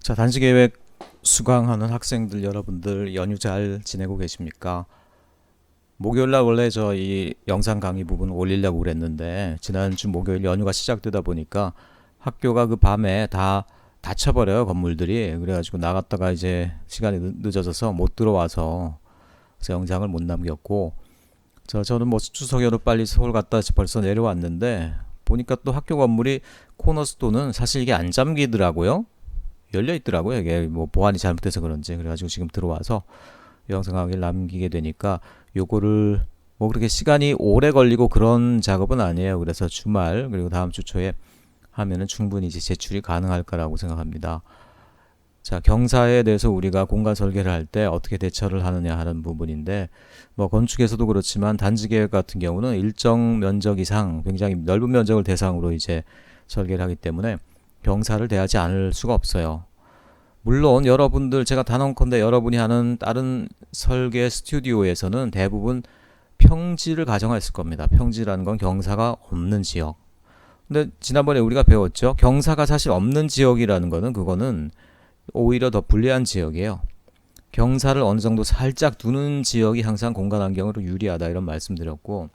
자, 단시계획 수강하는 학생들 여러분들 연휴 잘 지내고 계십니까? 목요일날 원래 저 이 영상 강의 부분 올리려고 그랬는데 지난주 목요일 연휴가 시작되다 보니까 학교가 그 밤에 다 닫혀버려요, 건물들이. 그래가지고 나갔다가 이제 시간이 늦어져서 못 들어와서 그래서 영상을 못 남겼고, 저는 뭐 추석 연휴 빨리 서울 갔다 벌써 내려왔는데 보니까 또 학교 건물이 코너스톤은 사실 이게 안 잠기더라고요. 열려 있더라고요. 이게 뭐 보안이 잘못돼서 그런지. 그래가지고 지금 들어와서 영상을 남기게 되니까 요거를 뭐 그렇게 시간이 오래 걸리고 그런 작업은 아니에요. 그래서 주말 그리고 다음 주 초에 하면은 충분히 이제 제출이 가능할 거라고 생각합니다. 자, 경사에 대해서 우리가 공간 설계를 할 때 어떻게 대처를 하느냐 하는 부분인데, 뭐 건축에서도 그렇지만 단지 계획 같은 경우는 일정 면적 이상 굉장히 넓은 면적을 대상으로 이제 설계를 하기 때문에 경사를 대하지 않을 수가 없어요. 물론 여러분들, 제가 단언컨대 여러분이 하는 다른 설계 스튜디오에서는 대부분 평지를 가정했을 겁니다. 평지라는 건 경사가 없는 지역. 근데 지난번에 우리가 배웠죠. 경사가 사실 없는 지역이라는 거는 그거는 오히려 더 불리한 지역이에요. 경사를 어느 정도 살짝 두는 지역이 항상 공간 환경으로 유리하다 이런 말씀드렸고,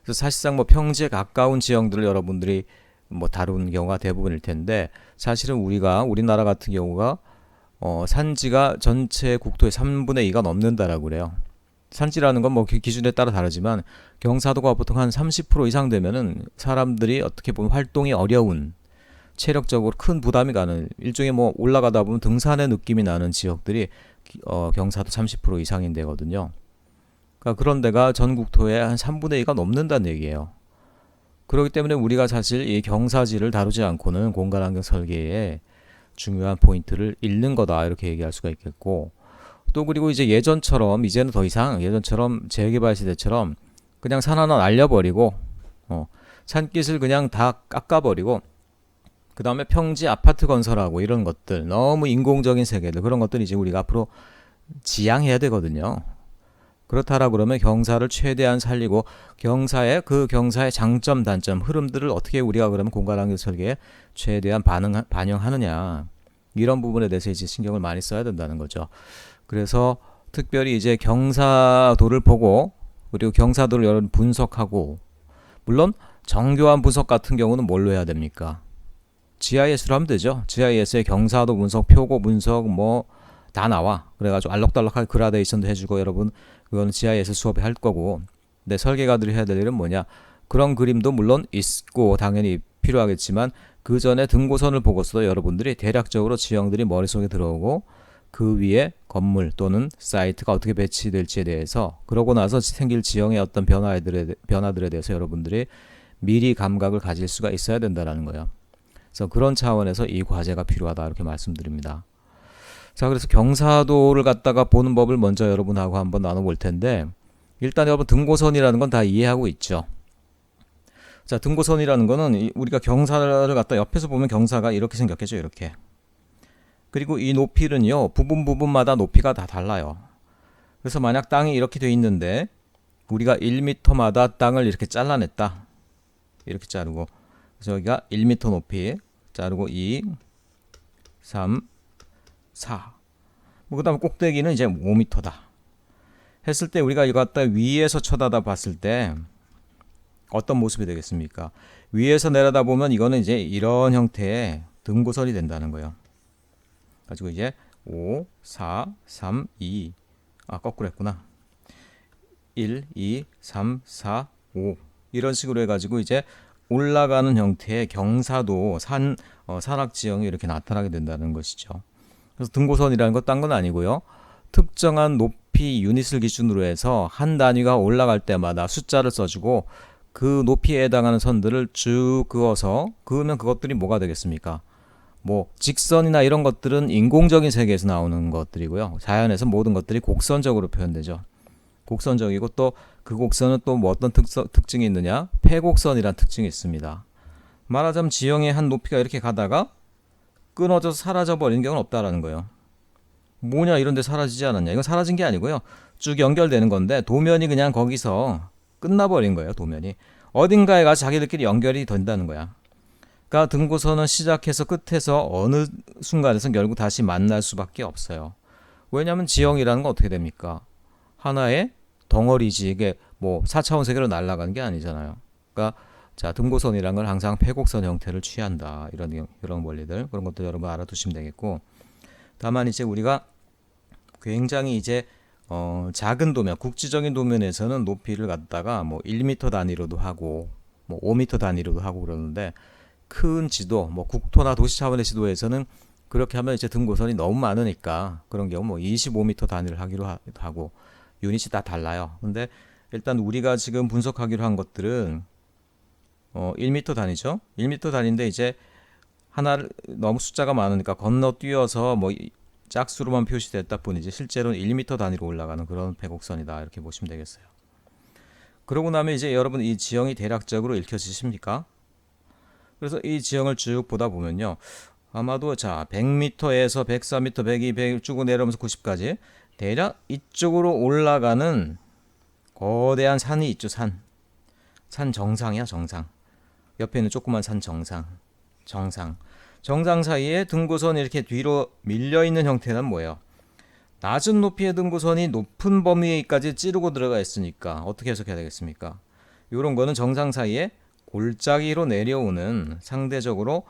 그래서 사실상 뭐 평지에 가까운 지형들을 여러분들이 뭐 다루는 경우가 대부분일 텐데, 사실은 우리나라 같은 경우가 산지가 전체 국토의 3분의 2가 넘는다라고 그래요. 산지라는 건 뭐 기준에 따라 다르지만 경사도가 보통 한 30% 이상 되면은 사람들이 어떻게 보면 활동이 어려운, 체력적으로 큰 부담이 가는, 일종의 뭐 올라가다 보면 등산의 느낌이 나는 지역들이 경사도 30% 이상인 데거든요. 그러니까 그런 데가 전 국토의 한 3분의 2가 넘는다는 얘기예요. 그렇기 때문에 우리가 사실 이 경사지를 다루지 않고는 공간 환경 설계에 중요한 포인트를 잃는 거다 이렇게 얘기할 수가 있겠고, 또 그리고 이제 이제는 더 이상 예전처럼 재개발 시대처럼 그냥 산 하나 날려버리고 산깃을 그냥 다 깎아버리고 그 다음에 평지 아파트 건설하고 이런 것들, 너무 인공적인 세계들, 그런 것들 이제 우리가 앞으로 지양해야 되거든요. 그렇다라 그러면 경사를 최대한 살리고 경사의 장점, 단점, 흐름들을 어떻게 우리가 그러면 공간 환경 설계에 최대한 반영하느냐, 이런 부분에 대해서 이제 신경을 많이 써야 된다는 거죠. 그래서 특별히 이제 경사도를 보고, 그리고 경사도를 여러 분석하고, 물론 정교한 분석 같은 경우는 뭘로 해야 됩니까? GIS로 하면 되죠. GIS의 경사도 분석, 표고 분석 뭐 다 나와. 그래가지고 알록달록하게 그라데이션도 해주고, 여러분 그건 GIS 수업에 할 거고. 근데 설계가들이 해야 될 일은 뭐냐? 그런 그림도 물론 있고 당연히 필요하겠지만 그 전에 등고선을 보고서도 여러분들이 대략적으로 지형들이 머릿속에 들어오고, 그 위에 건물 또는 사이트가 어떻게 배치될지에 대해서, 그러고 나서 생길 지형의 어떤 변화들에 대해서 여러분들이 미리 감각을 가질 수가 있어야 된다는 거예요. 그래서 그런 차원에서 이 과제가 필요하다 이렇게 말씀드립니다. 자, 그래서 경사도를 갖다가 보는 법을 먼저 여러분하고 한번 나눠볼 텐데, 일단 여러분 등고선이라는 건 다 이해하고 있죠. 자, 등고선이라는 거는 우리가 경사를 갖다 옆에서 보면 경사가 이렇게 생겼겠죠, 이렇게. 그리고 이 높이는요, 부분마다 높이가 다 달라요. 그래서 만약 땅이 이렇게 돼 있는데 우리가 1m마다 땅을 이렇게 잘라냈다, 이렇게 자르고, 그래서 여기가 1m 높이 자르고 2, 3, 4, 그 다음에 꼭대기는 이제 5m다 했을 때, 우리가 이거 갖다 위에서 쳐다다 봤을 때 어떤 모습이 되겠습니까? 위에서 내려다 보면 이거는 이제 이런 형태의 등고선이 된다는 거예요. 가지고 이제 5, 4, 3, 2, 거꾸로 했구나. 1, 2, 3, 4, 5 이런 식으로 해가지고 이제 올라가는 형태의 경사도 산악지형이 이렇게 나타나게 된다는 것이죠. 그래서 등고선이라는 건 딴 건 아니고요, 특정한 높이 유닛을 기준으로 해서 한 단위가 올라갈 때마다 숫자를 써주고 그 높이에 해당하는 선들을 쭉 그으면 그것들이 뭐가 되겠습니까? 뭐 직선이나 이런 것들은 인공적인 세계에서 나오는 것들이고요, 자연에서 모든 것들이 곡선적으로 표현되죠. 곡선적이고, 또 그 곡선은 또 뭐 어떤 특징이 있느냐? 폐곡선이라는 특징이 있습니다. 말하자면 지형의 한 높이가 이렇게 가다가 끊어져서 사라져 버리는 경우는 없다라는 거예요. 뭐냐, 이런데 사라지지 않았냐? 이건 사라진 게 아니고요, 쭉 연결되는 건데 도면이 그냥 거기서 끝나버린 거예요. 도면이 어딘가에 가서 자기들끼리 연결이 된다는 거야. 그러니까 등고선은 시작해서 끝에서 어느 순간에서 결국 다시 만날 수밖에 없어요. 왜냐하면 지형이라는 건 어떻게 됩니까? 하나의 덩어리지. 이게 뭐 4차원 세계로 날아가는 게 아니잖아요. 그러니까 자, 등고선이란 건 항상 패곡선 형태를 취한다. 이런 원리들, 그런 것들 여러분 알아두시면 되겠고, 다만 이제 우리가 굉장히 이제 작은 도면, 국지적인 도면에서는 높이를 갖다가 뭐 1m 단위로도 하고 뭐 5m 단위로도 하고 그러는데, 큰 지도, 뭐 국토나 도시 차원의 지도에서는 그렇게 하면 이제 등고선이 너무 많으니까 그런 경우 뭐 25m 단위를 하기로 하고 유닛이 다 달라요. 근데 일단 우리가 지금 분석하기로 한 것들은 1m 단위죠. 1m 단위인데 이제 하나를 너무 숫자가 많으니까 건너뛰어서 뭐 짝수로만 표시됐다 뿐이지 실제로는 1m 단위로 올라가는 그런 배곡선이다, 이렇게 보시면 되겠어요. 그러고 나면 이제 여러분 이 지형이 대략적으로 읽혀지십니까? 그래서 이 지형을 쭉 보다 보면요, 아마도 자 100m에서 104m, 102, 100 쭉 내려오면서 90까지 대략 이쪽으로 올라가는 거대한 산이 있죠. 산 정상이야, 정상. 옆에 있는 조그만 산 정상 사이에 등고선이 이렇게 뒤로 밀려있는 형태는 뭐예요? 낮은 높이의 등고선이 높은 범위까지 찌르고 들어가 있으니까 어떻게 해석해야 되겠습니까? 이런 거는 정상 사이에 골짜기로 내려오는 상대적으로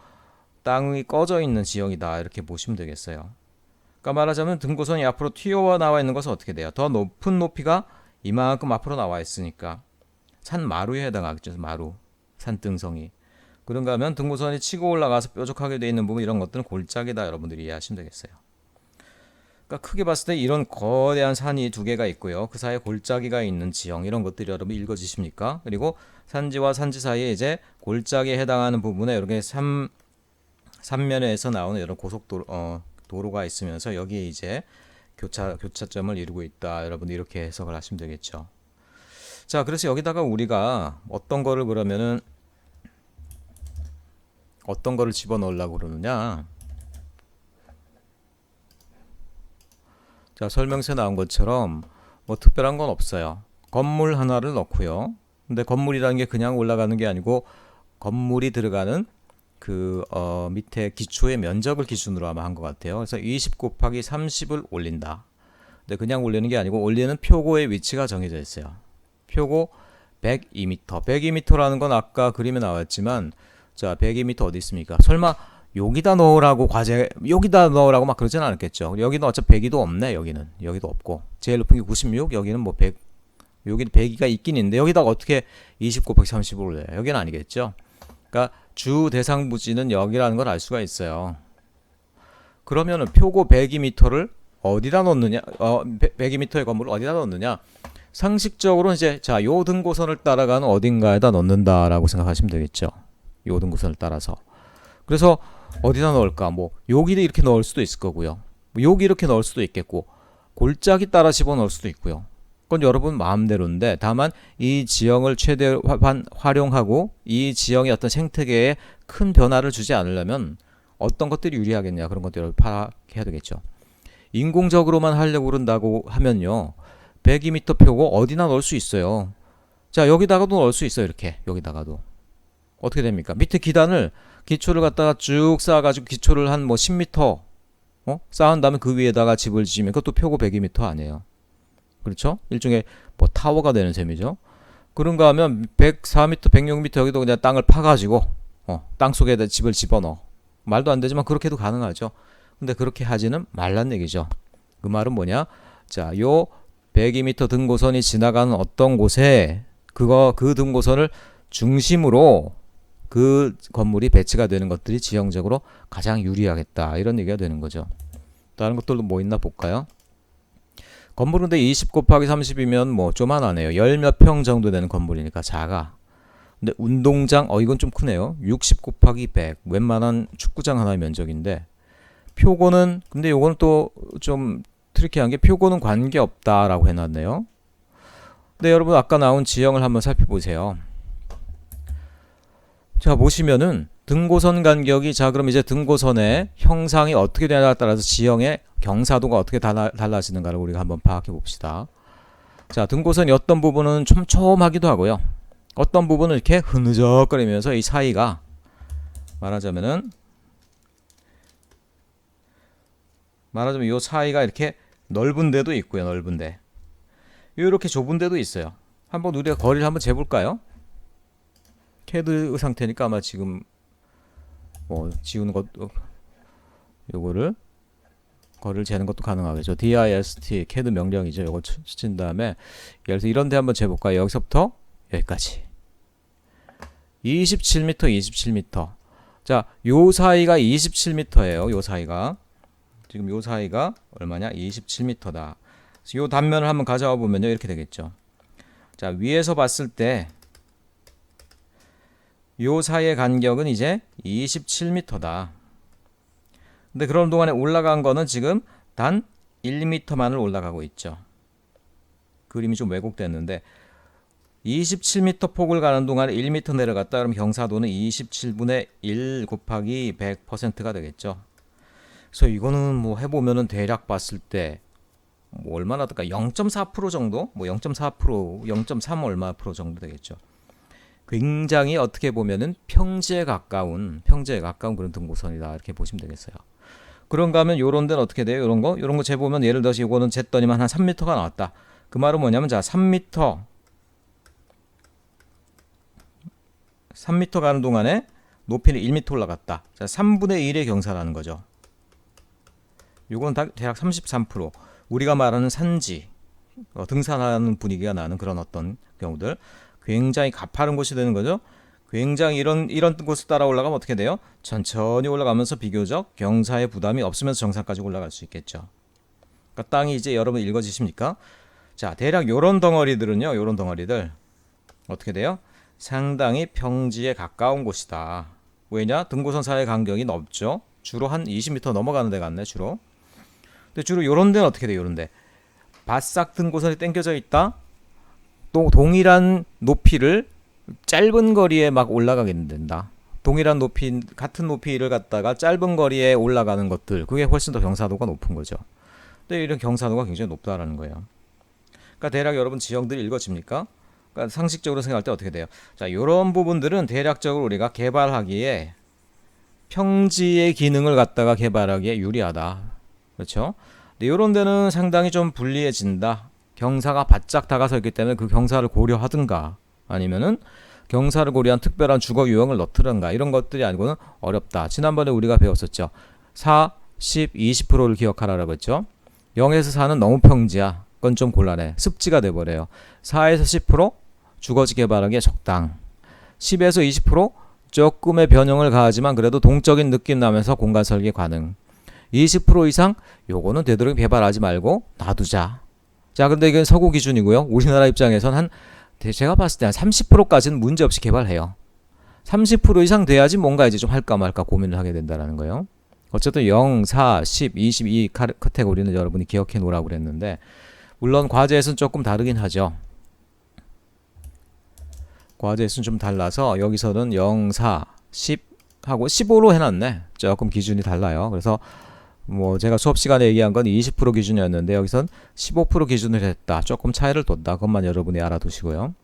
땅이 꺼져 있는 지형이다, 이렇게 보시면 되겠어요. 그러니까 말하자면 등고선이 앞으로 튀어와 나와 있는 것은 어떻게 돼요? 더 높은 높이가 이만큼 앞으로 나와 있으니까 산마루에 해당하겠죠. 마루, 산등성이. 그런가 하면 등고선이 치고 올라가서 뾰족하게 되어 있는 부분, 이런 것들은 골짜기다, 여러분들이 이해하시면 되겠어요. 그러니까 크게 봤을 때 이런 거대한 산이 두 개가 있고요. 그 사이에 골짜기가 있는 지형, 이런 것들이 여러분 읽어지십니까? 그리고 산지와 산지 사이에 이제 골짜기에 해당하는 부분에 이렇게 삼면에서 나오는 이런 고속도로 도로가 있으면서 여기에 이제 교차점을 이루고 있다, 여러분 이렇게 해석을 하시면 되겠죠. 자, 그래서 여기다가 우리가 어떤 거를 그러면은 어떤 거를 집어넣으려고 그러느냐. 자, 설명서에 나온 것처럼 뭐 특별한 건 없어요. 건물 하나를 넣고요. 근데 건물이라는 게 그냥 올라가는 게 아니고 건물이 들어가는 그 밑에 기초의 면적을 기준으로 아마 한 것 같아요. 그래서 20 곱하기 30을 올린다. 근데 그냥 올리는 게 아니고 올리는 표고의 위치가 정해져 있어요. 표고 102m. 102m라는 건 아까 그림에 나왔지만, 자 102m 어디 있습니까? 설마 여기다 넣으라고 여기다 넣으라고 막 그러진 않았겠죠. 여기는 어차피 102도 없네. 여기도 없고 제일 높은 게 96, 여기는 뭐 100, 여기는 102가 있긴 있는데 여기다가 어떻게 20 곱하기 30을 올려요? 여기는 아니겠죠. 그러니까 주 대상 부지는 여기라는 걸 알 수가 있어요. 그러면은 표고 102m를 어디다 넣느냐? 102m의 건물을 어디다 넣느냐? 상식적으로 이제 자, 요 등고선을 따라가는 어딘가에다 넣는다라고 생각하시면 되겠죠. 요 등고선을 따라서. 그래서 어디다 넣을까? 뭐 여기도 이렇게 넣을 수도 있을 거고요. 뭐 여기 이렇게 넣을 수도 있겠고, 골짜기 따라 집어 넣을 수도 있고요. 그건 여러분 마음대로인데, 다만 이 지형을 최대 활용하고 이 지형의 어떤 생태계에 큰 변화를 주지 않으려면 어떤 것들이 유리하겠냐, 그런 것들을 파악해야 되겠죠. 인공적으로만 하려고 그런다고 하면요, 102m 표고 어디나 넣을 수 있어요. 자, 여기다가도 넣을 수 있어요. 이렇게 여기다가도. 어떻게 됩니까? 밑에 기초를 갖다가 쭉 쌓아가지고 기초를 한 뭐 10m 쌓은 다음에 그 위에다가 집을 지으면 그것도 표고 102m 아니에요. 그렇죠? 일종의 뭐 타워가 되는 셈이죠. 그런가 하면 104m, 106m 여기도 그냥 땅을 파가지고 땅 속에다 집을 집어넣어. 말도 안 되지만 그렇게도 가능하죠. 근데 그렇게 하지는 말란 얘기죠. 그 말은 뭐냐? 자, 요 102m 등고선이 지나가는 어떤 곳에 그 등고선을 중심으로 그 건물이 배치가 되는 것들이 지형적으로 가장 유리하겠다, 이런 얘기가 되는 거죠. 다른 것들도 뭐 있나 볼까요? 건물은 근데 20 곱하기 30이면 뭐 조만하네요. 10몇 평 정도 되는 건물이니까 작아. 근데 운동장 이건 좀 크네요. 60 곱하기 100, 웬만한 축구장 하나의 면적인데, 표고는 근데 요거는 또 좀 트리키한 게 표고는 관계없다라고 해놨네요. 근데 여러분 아까 나온 지형을 한번 살펴보세요. 자, 보시면은 등고선 간격이, 자 그럼 이제 등고선의 형상이 어떻게 되냐에 따라서 지형의 경사도가 어떻게 달라지는가를 우리가 한번 파악해 봅시다. 자, 등고선이 어떤 부분은 촘촘하기도 하고요, 어떤 부분은 이렇게 흐느적거리면서 이 사이가 말하자면 요 사이가 이렇게 넓은 데도 있고요. 넓은 데. 이렇게 좁은 데도 있어요. 한번 우리가 거리를 한번 재볼까요? 캐드 상태니까 아마 지금 뭐 지우는 것 요거를 거리를 재는 것도 가능하겠죠. dist 캐드 명령이죠. 요거 친 다음에 예를 들어서 이런 데 한번 재볼까요? 여기서부터 여기까지 27m 27m. 자, 요 사이가 27m예요. 요 사이가 지금 요 사이가 얼마냐? 27m다. 요 단면을 한번 가져와 보면요. 이렇게 되겠죠. 자, 위에서 봤을 때 요 사이의 간격은 이제 27m다. 근데 그런 동안에 올라간 거는 지금 단 1m만을 올라가고 있죠. 그림이 좀 왜곡됐는데 27m 폭을 가는 동안에 1m 내려갔다 그러면 경사도는 27분의 1 곱하기 100%가 되겠죠. 그래서 이거는 뭐 해보면은 대략 봤을 때 뭐 얼마나 될까? 0.4% 정도? 뭐 0.4%, 0.3 얼마 프로 정도 되겠죠. 굉장히 어떻게 보면은 평지에 가까운 그런 등고선이다 이렇게 보시면 되겠어요. 그런가 하면 요런 데는 어떻게 돼요? 요런 거 재보면 예를 들어서 요거는 쟀더니만 한 3m가 나왔다. 그 말은 뭐냐면 자 3m 가는 동안에 높이는 1m 올라갔다. 자 3분의 1의 경사라는 거죠. 요건 대략 33%. 우리가 말하는 산지 등산하는 분위기가 나는 그런 어떤 경우들 굉장히 가파른 곳이 되는 거죠. 굉장히 이런 곳을 따라 올라가면 어떻게 돼요? 천천히 올라가면서 비교적 경사의 부담이 없으면서 정상까지 올라갈 수 있겠죠. 그러니까 땅이 이제 여러분 읽어지십니까? 자, 대략 요런 덩어리들은요. 요런 덩어리들 어떻게 돼요? 상당히 평지에 가까운 곳이다. 왜냐? 등고선 사이의 간격이 넓죠. 주로 한 20m 넘어가는 데 같네. 주로. 근데 주로 요런 데는 어떻게 돼요? 요런 데 바싹 등고선이 당겨져 있다. 또 동일한 높이를 짧은 거리에 막 올라가게 된다. 동일한 높이 같은 높이를 갖다가 짧은 거리에 올라가는 것들 그게 훨씬 더 경사도가 높은 거죠. 근데 이런 경사도가 굉장히 높다라는 거예요. 그러니까 대략 여러분 지형들이 읽어집니까? 그러니까 상식적으로 생각할 때 어떻게 돼요? 자, 이런 부분들은 대략적으로 우리가 개발하기에 평지의 기능을 갖다가 개발하기에 유리하다. 그렇죠? 근데 이런 데는 상당히 좀 불리해진다. 경사가 바짝 다가서 있기 때문에 그 경사를 고려하든가 아니면은 경사를 고려한 특별한 주거 유형을 넣더든가 이런 것들이 아니고는 어렵다. 지난번에 우리가 배웠었죠. 4, 10, 20%를 기억하라고 했죠. 0에서 4는 너무 평지야. 그건 좀 곤란해. 습지가 돼버려요. 4에서 10% 주거지 개발하기에 적당. 10에서 20% 조금의 변형을 가하지만 그래도 동적인 느낌 나면서 공간 설계 가능. 20% 이상 요거는 되도록 개발하지 말고 놔두자. 자, 근데 이건 서구 기준이고요. 우리나라 입장에선 제가 봤을 때 한 30%까지는 문제없이 개발해요. 30% 이상 돼야지 뭔가 이제 좀 할까 말까 고민을 하게 된다는 거예요. 어쨌든 0, 4, 10, 22 카테고리는 여러분이 기억해 놓으라고 그랬는데 물론 과제에서는 조금 다르긴 하죠. 과제에서는 좀 달라서 여기서는 0, 4, 10 하고 15로 해놨네. 조금 기준이 달라요. 그래서 뭐 제가 수업 시간에 얘기한 건 20% 기준이었는데 여기선 15% 기준을 했다. 조금 차이를 뒀다. 그것만 여러분이 알아두시고요.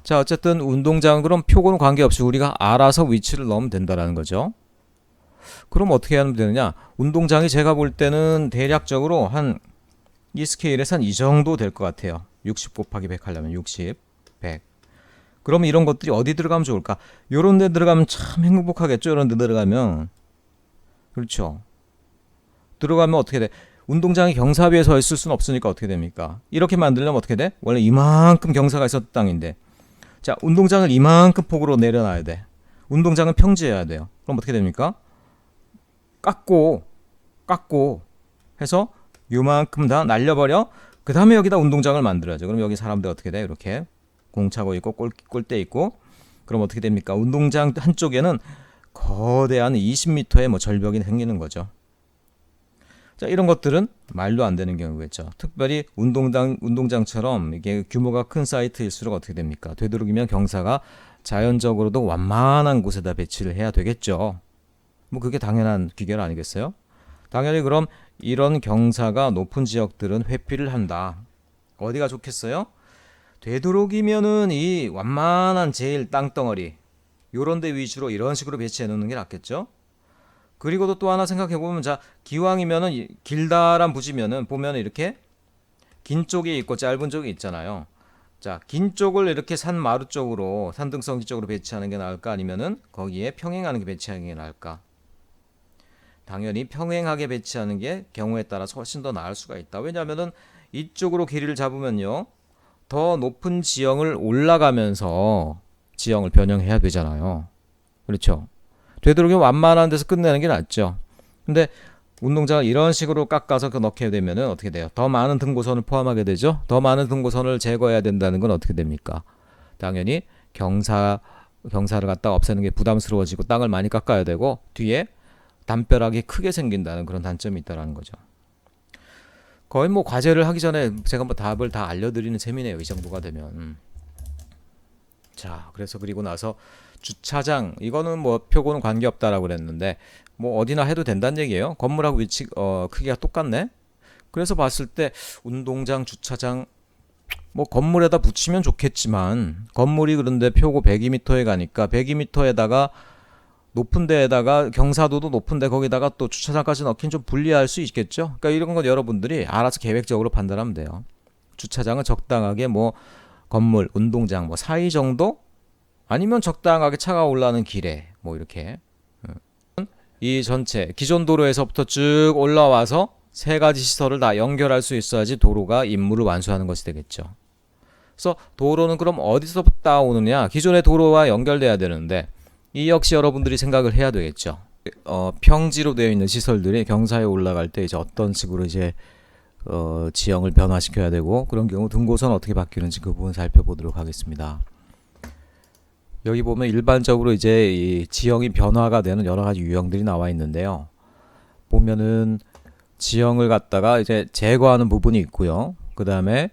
자, 어쨌든 운동장은 그럼 표고는 관계없이 우리가 알아서 위치를 넣으면 된다라는 거죠. 그럼 어떻게 하면 되느냐? 운동장이 제가 볼 때는 대략적으로 한 이 스케일에서 한 이 정도 될 것 같아요. 60 곱하기 100 하려면 60, 100. 그러면 이런 것들이 어디 들어가면 좋을까? 요런 데 들어가면 참 행복하겠죠. 이런 데 들어가면. 그렇죠. 들어가면 어떻게 돼? 운동장이 경사 위에 서 있을 수는 없으니까 어떻게 됩니까? 이렇게 만들려면 어떻게 돼? 원래 이만큼 경사가 있었던 땅인데 자, 운동장을 이만큼 폭으로 내려놔야 돼. 운동장은 평지해야 돼요. 그럼 어떻게 됩니까? 깎고 해서 요만큼 다 날려버려. 그 다음에 여기다 운동장을 만들어야죠. 그럼 여기 사람들 어떻게 돼? 이렇게 공차고 있고 골대 있고 그럼 어떻게 됩니까? 운동장 한쪽에는 거대한 20m의 뭐 절벽이 생기는 거죠. 자, 이런 것들은 말도 안 되는 경우겠죠. 특별히 운동장처럼 이게 규모가 큰 사이트일수록 어떻게 됩니까? 되도록이면 경사가 자연적으로도 완만한 곳에다 배치를 해야 되겠죠. 뭐 그게 당연한 귀결 아니겠어요? 당연히 그럼 이런 경사가 높은 지역들은 회피를 한다. 어디가 좋겠어요? 되도록이면은 이 완만한 제일 땅덩어리 요런 데 위주로 이런 식으로 배치해 놓는 게 낫겠죠. 그리고 또 하나 생각해 보면, 자, 기왕이면은 길다란 부지면은 보면 이렇게 긴 쪽이 있고 짧은 쪽이 있잖아요. 자, 긴 쪽을 이렇게 산 마루 쪽으로, 산등성지 쪽으로 배치하는 게 나을까, 아니면은 거기에 평행하는 게 배치하는 게 나을까? 당연히 평행하게 배치하는 게 경우에 따라서 훨씬 더 나을 수가 있다. 왜냐하면은 이쪽으로 길이를 잡으면요, 더 높은 지형을 올라가면서 지형을 변형해야 되잖아요. 그렇죠? 되도록이면 완만한 데서 끝내는 게 낫죠. 근데 운동장을 이런 식으로 깎아서 넣게 되면은 어떻게 돼요? 더 많은 등고선을 포함하게 되죠. 더 많은 등고선을 제거해야 된다는 건 어떻게 됩니까? 당연히 경사를 갖다 없애는 게 부담스러워지고 땅을 많이 깎아야 되고, 뒤에 담벼락이 크게 생긴다는 그런 단점이 있다는 거죠. 거의 뭐 과제를 하기 전에 제가 뭐 답을 다 알려드리는 셈이네요. 이 정도가 되면. 자, 그래서 그리고 나서 주차장, 이거는 뭐 표고는 관계없다라고 그랬는데 뭐 어디나 해도 된다는 얘기예요. 건물하고 위치 크기가 똑같네. 그래서 봤을 때 운동장, 주차장 뭐 건물에다 붙이면 좋겠지만, 건물이 그런데 표고 102m에 가니까 102m에다가 높은 데에다가 경사도도 높은데 거기다가 또 주차장까지 넣긴 좀 불리할 수 있겠죠. 그러니까 이런 건 여러분들이 알아서 계획적으로 판단하면 돼요. 주차장은 적당하게 뭐 건물, 운동장 뭐 사이 정도, 아니면 적당하게 차가 올라오는 길에 뭐 이렇게 이 전체 기존 도로에서부터 쭉 올라와서 세 가지 시설을 다 연결할 수 있어야지 도로가 임무를 완수하는 것이 되겠죠. 그래서 도로는 그럼 어디서부터 오느냐? 기존의 도로와 연결돼야 되는데 이 역시 여러분들이 생각을 해야 되겠죠. 평지로 되어 있는 시설들이 경사에 올라갈 때 이제 어떤 식으로 이제 지형을 변화시켜야 되고, 그런 경우 등고선 어떻게 바뀌는지 그 부분 살펴보도록 하겠습니다. 여기 보면 일반적으로 이제 이 지형이 변화가 되는 여러 가지 유형들이 나와 있는데요. 보면은 지형을 갖다가 이제 제거하는 부분이 있고요. 그 다음에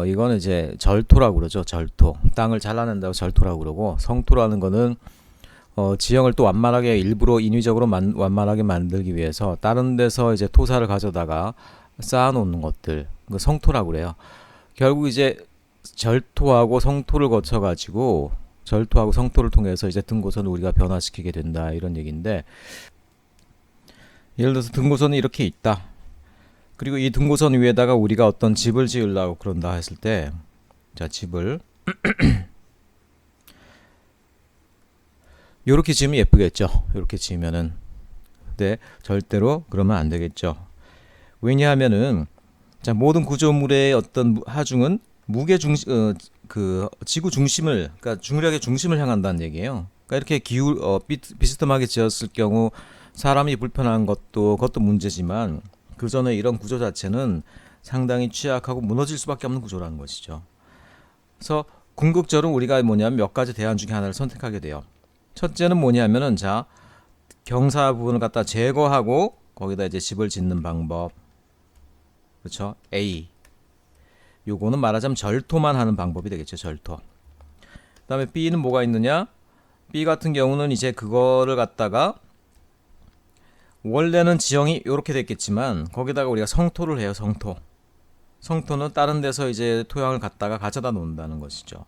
이거는 이제 절토라고 그러죠. 절토. 땅을 잘라낸다고 절토라고 그러고, 성토라는 거는 지형을 또 완만하게 일부러 인위적으로 완만하게 만들기 위해서 다른 데서 이제 토사를 가져다가 쌓아놓는 것들, 그 성토라고 그래요. 결국 이제 절토하고 성토를 거쳐가지고 절토하고 성토를 통해서 이제 등고선을 우리가 변화시키게 된다, 이런 얘기인데, 예를 들어서 등고선이 이렇게 있다. 그리고 이 등고선 위에다가 우리가 어떤 집을 지으려고 그런다 했을 때, 자, 집을 요렇게 지으면 예쁘겠죠. 요렇게 지으면은. 근데 절대로 그러면 안 되겠죠. 왜냐하면은, 자, 모든 구조물의 어떤 하중은 무게 중심, 지구 중심을, 그러니까 중력의 중심을 향한다는 얘기예요. 그러니까 이렇게 비스듬하게 지었을 경우 사람이 불편한 그것도 문제지만, 그 전에 이런 구조 자체는 상당히 취약하고 무너질 수밖에 없는 구조라는 것이죠. 그래서 궁극적으로 우리가 뭐냐면 몇 가지 대안 중에 하나를 선택하게 돼요. 첫째는 뭐냐면은, 자, 경사 부분을 갖다 제거하고 거기다 이제 집을 짓는 방법. 그렇죠? A. 요거는 말하자면 절토만 하는 방법이 되겠죠. 절토. 그다음에 B는 뭐가 있느냐? B 같은 경우는 이제 그거를 갖다가 원래는 지형이 이렇게 됐겠지만 거기다가 우리가 성토를 해요. 성토. 성토는 다른 데서 이제 토양을 갖다가 가져다 놓는다는 것이죠.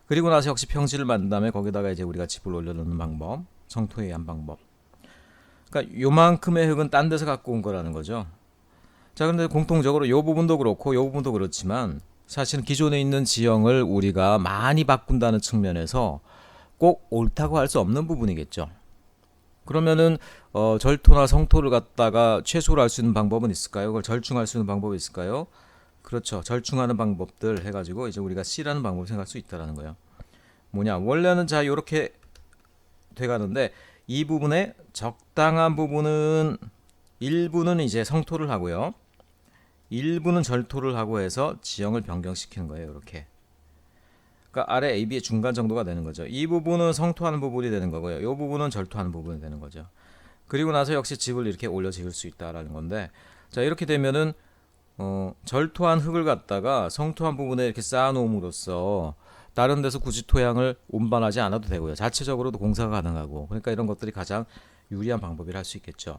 그리고 나서 역시 평지를 만든 다음에 거기다가 이제 우리가 집을 올려놓는 방법, 성토에 의한 방법. 그러니까 요만큼의 흙은 딴 데서 갖고 온 거라는 거죠. 자, 그런데 공통적으로 요 부분도 그렇고 요 부분도 그렇지만 사실은 기존에 있는 지형을 우리가 많이 바꾼다는 측면에서 꼭 옳다고 할 수 없는 부분이겠죠. 그러면은 절토나 성토를 갖다가 최소로 할 수 있는 방법은 있을까요? 그걸 절충할 수 있는 방법이 있을까요? 그렇죠. 절충하는 방법들 해가지고 이제 우리가 C라는 방법을 생각할 수 있다라는 거예요. 뭐냐? 원래는 자 이렇게 돼가는데 이 부분에 적당한 부분은 일부는 이제 성토를 하고요. 일부는 절토를 하고 해서 지형을 변경시키는 거예요. 이렇게. 그러니까 아래 A, B의 중간 정도가 되는 거죠. 이 부분은 성토하는 부분이 되는 거고요. 이 부분은 절토하는 부분이 되는 거죠. 그리고 나서 역시 집을 이렇게 올려 지을 수 있다라는 건데, 자, 이렇게 되면은 절토한 흙을 갖다가 성토한 부분에 이렇게 쌓아놓음으로써 다른 데서 굳이 토양을 운반하지 않아도 되고요. 자체적으로도 공사가 가능하고, 그러니까 이런 것들이 가장 유리한 방법이라 할 수 있겠죠.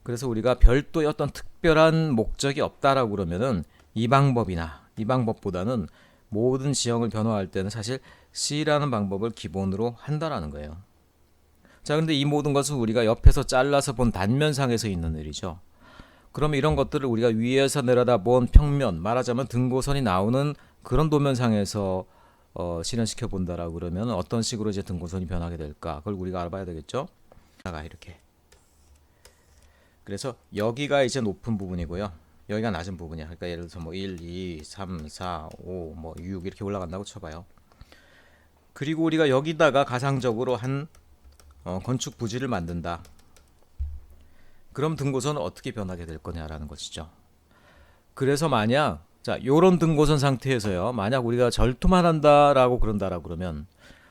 그래서 우리가 별도의 어떤 특별한 목적이 없다라고 그러면은 이 방법보다는 모든 지형을 변화할 때는 사실 C라는 방법을 기본으로 한다라는 거예요. 자, 근데 이 모든 것은 우리가 옆에서 잘라서 본 단면상에서 있는 일이죠. 그러면 이런 것들을 우리가 위에서 내려다본 평면, 말하자면 등고선이 나오는 그런 도면상에서 실현시켜 본다라고 그러면 어떤 식으로 이제 등고선이 변하게 될까? 그걸 우리가 알아봐야 되겠죠. 이렇게. 그래서 여기가 이제 높은 부분이고요. 여기가 낮은 부분이야. 그러니까 예를 들어서 뭐 1, 2, 3, 4, 5, 뭐 6 이렇게 올라간다고 쳐봐요. 그리고 우리가 여기다가 가상적으로 한 건축 부지를 만든다. 그럼 등고선은 어떻게 변하게 될 거냐라는 것이죠. 그래서 만약 자, 요런 등고선 상태에서요. 만약 우리가 절토만 한다라고 그런다라고 그러면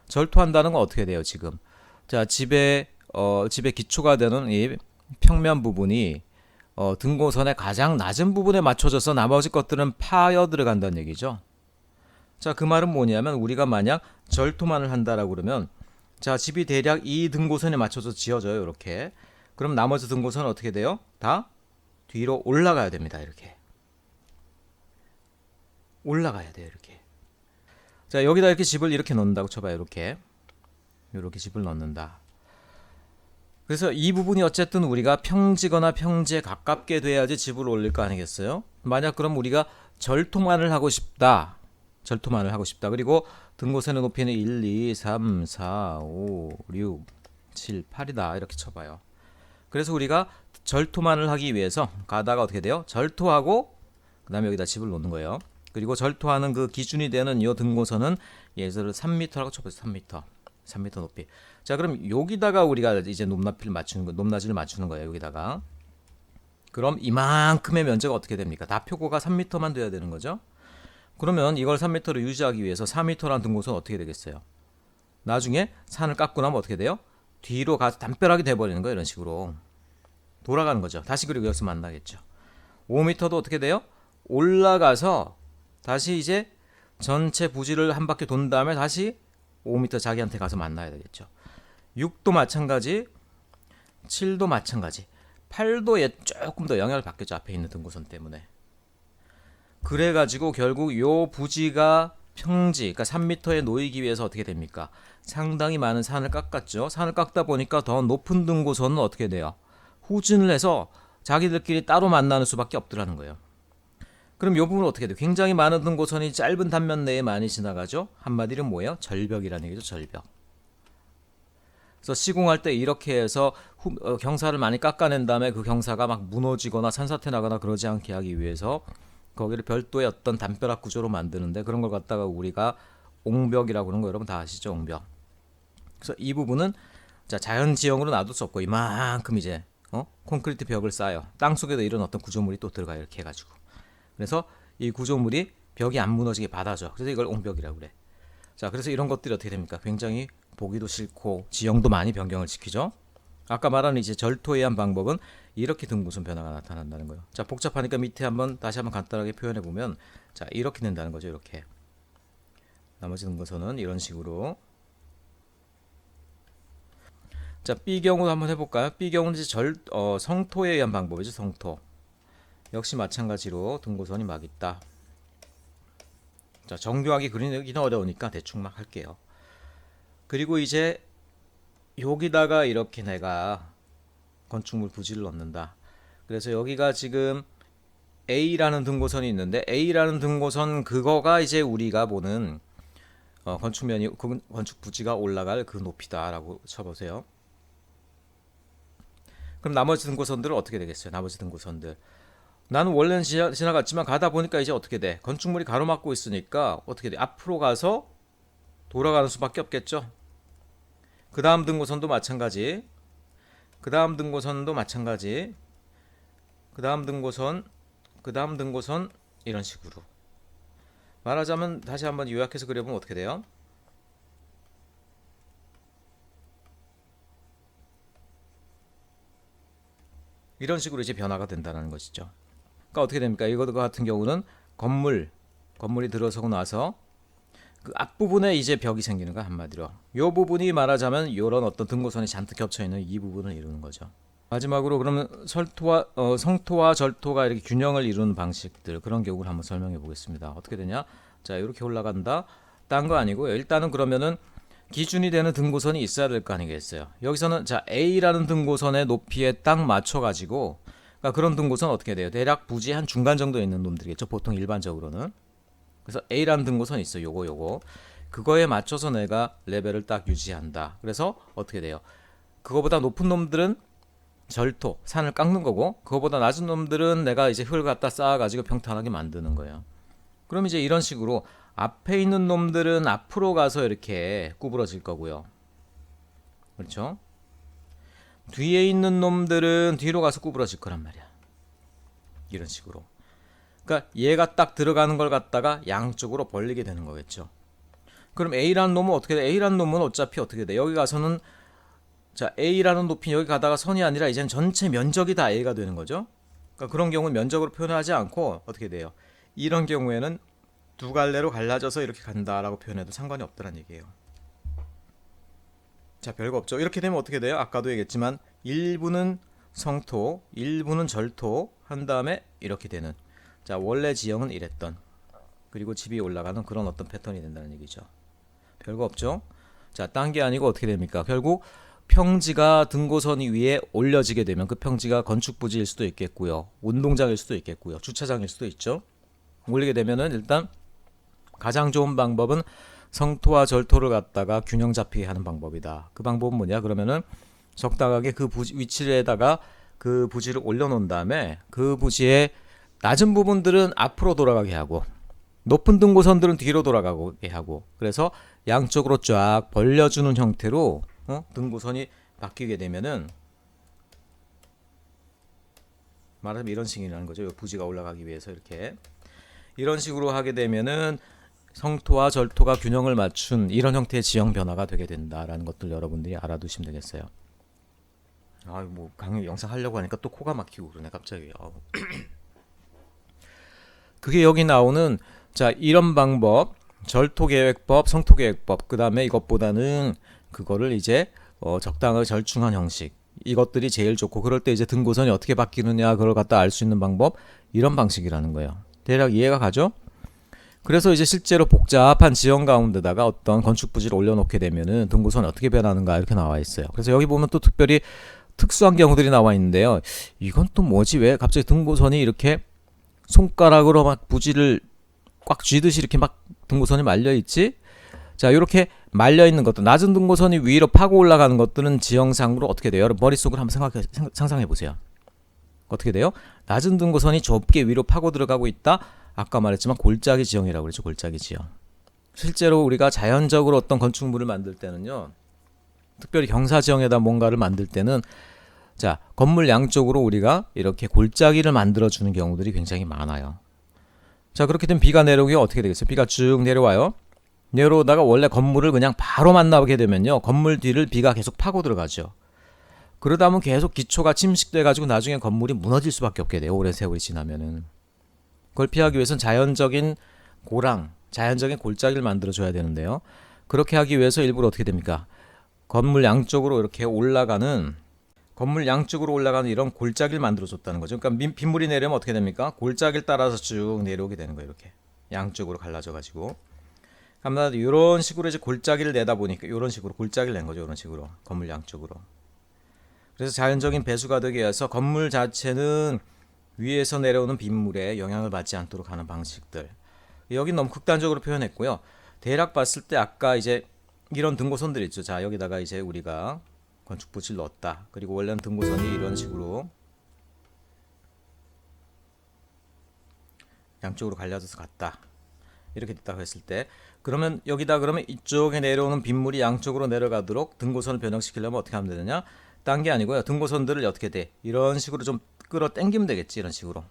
절토한다는 건 어떻게 돼요, 지금? 자, 집의 기초가 되는 이 평면 부분이 등고선의 가장 낮은 부분에 맞춰져서 나머지 것들은 파여 들어간다는 얘기죠. 자, 그 말은 뭐냐면 우리가 만약 절토만을 한다라고 그러면 자, 집이 대략 이 등고선에 맞춰서 지어져요, 이렇게. 그럼 나머지 등고선은 어떻게 돼요? 다 뒤로 올라가야 됩니다, 이렇게. 올라가야 돼요, 이렇게. 자, 여기다 이렇게 집을 이렇게 넣는다고 쳐봐요, 이렇게. 이렇게 집을 넣는다. 그래서 이 부분이 어쨌든 우리가 평지거나 평지에 가깝게 돼야지 집을 올릴 거 아니겠어요? 만약 그럼 우리가 절토만을 하고 싶다. 절토만을 하고 싶다. 그리고 등고선의 높이는 1, 2, 3, 4, 5, 6, 7, 8이다. 이렇게 쳐봐요. 그래서 우리가 절토만을 하기 위해서 가다가 어떻게 돼요? 절토하고 그 다음에 여기다 집을 놓는 거예요. 그리고 절토하는 그 기준이 되는 이 등고선은 예를 들어 3m라고 쳐보세요. 3m 높이. 자, 그럼 여기다가 우리가 이제 높낮이를 맞추는 거예요. 여기다가. 그럼 이만큼의 면적이 어떻게 됩니까? 다표고가 3m만 돼야 되는 거죠. 그러면 이걸 3m로 유지하기 위해서 4m라는 등고선 어떻게 되겠어요? 나중에 산을 깎고 나면 어떻게 돼요? 뒤로 가서 담벼락이 돼버리는 거예요. 이런 식으로 돌아가는 거죠. 다시 그리고 여기서 만나겠죠. 5m도 어떻게 돼요? 올라가서 다시 이제 전체 부지를 한 바퀴 돈 다음에 다시 5m 자기한테 가서 만나야 되겠죠. 6도 마찬가지, 7도 마찬가지, 8도에 조금 더 영향을 받겠죠. 앞에 있는 등고선 때문에. 그래가지고 결국 요 부지가 평지, 그러니까 3m에 놓이기 위해서 어떻게 됩니까? 상당히 많은 산을 깎았죠. 산을 깎다 보니까 더 높은 등고선은 어떻게 돼요? 후진을 해서 자기들끼리 따로 만나는 수밖에 없더라는 거예요. 그럼 이 부분은 어떻게 돼요? 굉장히 많은 등고선이 짧은 단면 내에 많이 지나가죠. 한마디로 뭐예요? 절벽이라는 얘기죠. 절벽. 그래서 시공할 때 이렇게 해서 경사를 많이 깎아낸 다음에 그 경사가 막 무너지거나 산사태 나거나 그러지 않게 하기 위해서 거기를 별도의 어떤 담벼락 구조로 만드는데 그런 걸 갖다가 우리가 옹벽이라고 그러는 거 여러분 다 아시죠? 옹벽. 그래서 이 부분은 자, 자연 지형으로 놔둘 수 없고 이만큼 이제 콘크리트 벽을 쌓아요. 땅 속에도 이런 어떤 구조물이 또 들어가요. 이렇게 해가지고. 그래서 이 구조물이 벽이 안 무너지게 받아줘. 그래서 이걸 옹벽이라고 그래. 자, 그래서 이런 것들이 어떻게 됩니까? 굉장히 보기도 싫고 지형도 많이 변경을 시키죠. 아까 말한 이제 절토에 의한 방법은 이렇게 등고선 변화가 나타난다는 거예요. 자, 복잡하니까 밑에 다시 한번 간단하게 표현해 보면 자, 이렇게 된다는 거죠. 이렇게. 나머지 등고선은 이런 식으로. 자, B 경우 한번 해볼까요? B 경우는 이제 성토에 의한 방법이죠. 성토. 역시 마찬가지로 등고선이 막 있다. 자, 정교하게 그리기는 어려우니까 대충 막 할게요. 그리고 이제 여기다가 이렇게 내가 건축물 부지를 넣는다. 그래서 여기가 지금 A라는 등고선이 있는데 A라는 등고선 그거가 이제 우리가 보는 건축 부지가 올라갈 그 높이다라고 쳐보세요. 그럼 나머지 등고선들은 어떻게 되겠어요? 나머지 등고선들. 나는 원래는 지나갔지만 가다 보니까 이제 어떻게 돼? 건축물이 가로막고 있으니까 어떻게 돼? 앞으로 가서 돌아가는 수밖에 없겠죠. 그 다음 등고선도 마찬가지. 그 다음 등고선도 마찬가지. 그 다음 등고선 이런 식으로. 말하자면 다시 한번 요약해서 그려보면 어떻게 돼요? 이런 식으로 이제 변화가 된다는 것이죠. 그러니까 어떻게 됩니까? 이거 같은 경우는 건물이 들어서고 나서 그 앞부분에 이제 벽이 생기는 거야, 한마디로. 이 부분이 말하자면 이런 어떤 등고선이 잔뜩 겹쳐 있는 이 부분을 이루는 거죠. 마지막으로 그러면 성토와 절토가 이렇게 균형을 이루는 방식들, 그런 경우를 한번 설명해 보겠습니다. 어떻게 되냐? 자, 이렇게 올라간다. 딴 거 아니고요. 일단은 그러면은 기준이 되는 등고선이 있어야 될 거 아니겠어요. 여기서는 자 A라는 등고선의 높이에 딱 맞춰가지고, 그러니까 그런 등고선 어떻게 돼요? 대략 부지 한 중간 정도 있는 놈들이겠죠. 보통 일반적으로는. 그래서 A라는 등고선이 있어. 요거 그거에 맞춰서 내가 레벨을 딱 유지한다. 그래서 어떻게 돼요? 그거보다 높은 놈들은 절토, 산을 깎는 거고, 그거보다 낮은 놈들은 내가 이제 흙을 갖다 쌓아가지고 평탄하게 만드는 거예요. 그럼 이제 이런 식으로 앞에 있는 놈들은 앞으로 가서 이렇게 구부러질 거고요. 그렇죠? 뒤에 있는 놈들은 뒤로 가서 구부러질 거란 말이야. 이런 식으로. 그러니까 얘가 딱 들어가는 걸 갖다가 양쪽으로 벌리게 되는 거겠죠. 그럼 A라는 놈은 어떻게 돼? A라는 놈은 어차피 어떻게 돼? 여기 가서는 자 A라는 높이 여기 가다가 선이 아니라 이제는 전체 면적이 다 A가 되는 거죠. 그러니까 그런 경우는 면적으로 표현하지 않고 어떻게 돼요? 이런 경우에는 두 갈래로 갈라져서 이렇게 간다라고 표현해도 상관이 없다는 얘기예요. 자, 별거 없죠. 이렇게 되면 어떻게 돼요? 아까도 얘기했지만 일부는 성토, 일부는 절토 한 다음에 이렇게 되는, 자 원래 지형은 이랬던, 그리고 집이 올라가는 그런 어떤 패턴이 된다는 얘기죠. 별거 없죠. 자, 딴 게 아니고 어떻게 됩니까? 결국 평지가 등고선 위에 올려지게 되면 그 평지가 건축 부지일 수도 있겠고요, 운동장일 수도 있겠고요, 주차장일 수도 있죠. 올리게 되면은 일단 가장 좋은 방법은 성토와 절토를 갖다가 균형 잡히게 하는 방법이다. 그 방법은 뭐냐? 그러면은 적당하게 그 위치에다가 그 부지를 올려놓은 다음에 그 부지의 낮은 부분들은 앞으로 돌아가게 하고 높은 등고선들은 뒤로 돌아가게 하고, 그래서 양쪽으로 쫙 벌려주는 형태로 등고선이 바뀌게 되면은 말하자면 이런 식이라는 거죠. 부지가 올라가기 위해서 이렇게 이런 식으로 하게 되면은 성토와 절토가 균형을 맞춘 이런 형태의 지형 변화가 되게 된다라는 것들 여러분들이 알아두시면 되겠어요. 뭐 강의 영상 하려고 하니까 또 코가 막히고 그러네 갑자기. 그게 여기 나오는 자 이런 방법, 절토계획법, 성토계획법, 그 다음에 이것보다는 그거를 이제 적당하게 절충한 형식, 이것들이 제일 좋고, 그럴 때 이제 등고선이 어떻게 바뀌느냐 그걸 갖다 알 수 있는 방법, 이런 방식이라는 거예요. 대략 이해가 가죠? 그래서 이제 실제로 복잡한 지형 가운데다가 어떤 건축 부지를 올려놓게 되면은 등고선이 어떻게 변하는가 이렇게 나와 있어요. 그래서 여기 보면 또 특별히 특수한 경우들이 나와 있는데요. 이건 또 뭐지? 왜 갑자기 등고선이 이렇게 손가락으로 막 부지를 꽉 쥐듯이 이렇게 막 등고선이 말려 있지? 자, 이렇게 말려 있는 것도, 낮은 등고선이 위로 파고 올라가는 것들은 지형상으로 어떻게 돼요? 여러분 머릿속으로 한번 상상해 보세요. 어떻게 돼요? 낮은 등고선이 좁게 위로 파고 들어가고 있다. 아까 말했지만 골짜기 지형이라고 그랬죠. 골짜기 지형. 실제로 우리가 자연적으로 어떤 건축물을 만들 때는요, 특별히 경사 지형에다 뭔가를 만들 때는 자 건물 양쪽으로 우리가 이렇게 골짜기를 만들어 주는 경우들이 굉장히 많아요. 자, 그렇게 되면 비가 내려오게 어떻게 되겠어요? 비가 쭉 내려와요. 내려오다가 원래 건물을 그냥 바로 만나게 되면요, 건물 뒤를 비가 계속 파고 들어가죠. 그러다 보면 계속 기초가 침식돼 가지고 나중에 건물이 무너질 수밖에 없게 돼요. 오랜 세월이 지나면은. 그걸 피하기 위해서는 자연적인 고랑, 자연적인 골짜기를 만들어 줘야 되는데요. 그렇게 하기 위해서 일부러 어떻게 됩니까? 건물 양쪽으로 이렇게 올라가는, 건물 양쪽으로 올라가는 이런 골짜기를 만들어 줬다는 거죠. 그러니까 빗물이 내려면 어떻게 됩니까? 골짜기를 따라서 쭉 내려오게 되는 거예요. 이렇게 양쪽으로 갈라져 가지고. 아무래도 이런 식으로 이제 골짜기를 내다 보니까 이런 식으로 골짜기를 낸 거죠. 이런 식으로 건물 양쪽으로. 그래서 자연적인 배수가 되기 위해서 건물 자체는 위에서 내려오는 빗물에 영향을 받지 않도록 하는 방식들. 여기 너무 극단적으로 표현했고요. 대략 봤을 때 아까 이제 이런 등고선들 있죠. 자, 여기다가 이제 우리가 건축 부지를 넣었다. 그리고 원래는 등고선이 이런 식으로 양쪽으로 갈려져서 갔다. 이렇게 됐다고 했을 때, 그러면 여기다 그러면 이쪽에 내려오는 빗물이 양쪽으로 내려가도록 등고선을 변형시키려면 어떻게 하면 되느냐? 딴 게 아니고요. 등고선들을 어떻게 돼? 이런 식으로 좀 끌어 당기면 되겠지. 이런 식으로.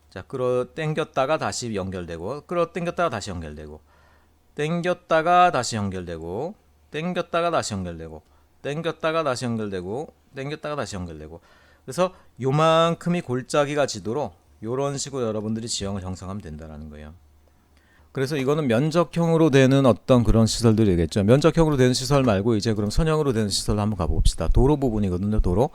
자, 끌어 당겼다가 다시 연결되고, 끌어 당겼다가 다시 연결되고, 당겼다가 다시 연결되고, 당겼다가 다시 연결되고, 당겼다가 다시 연결되고, 당겼다가 다시 연결되고. 그래서 요만큼이 골짜기가 지도록 이런 식으로 여러분들이 지형을 형성하면 된다는 거예요. 그래서 이거는 면적형으로 되는 어떤 그런 시설들이겠죠. 면적형으로 되는 시설 말고 이제 그럼 선형으로 되는 시설로 한번 가봅시다. 도로 부분이거든요. 도로.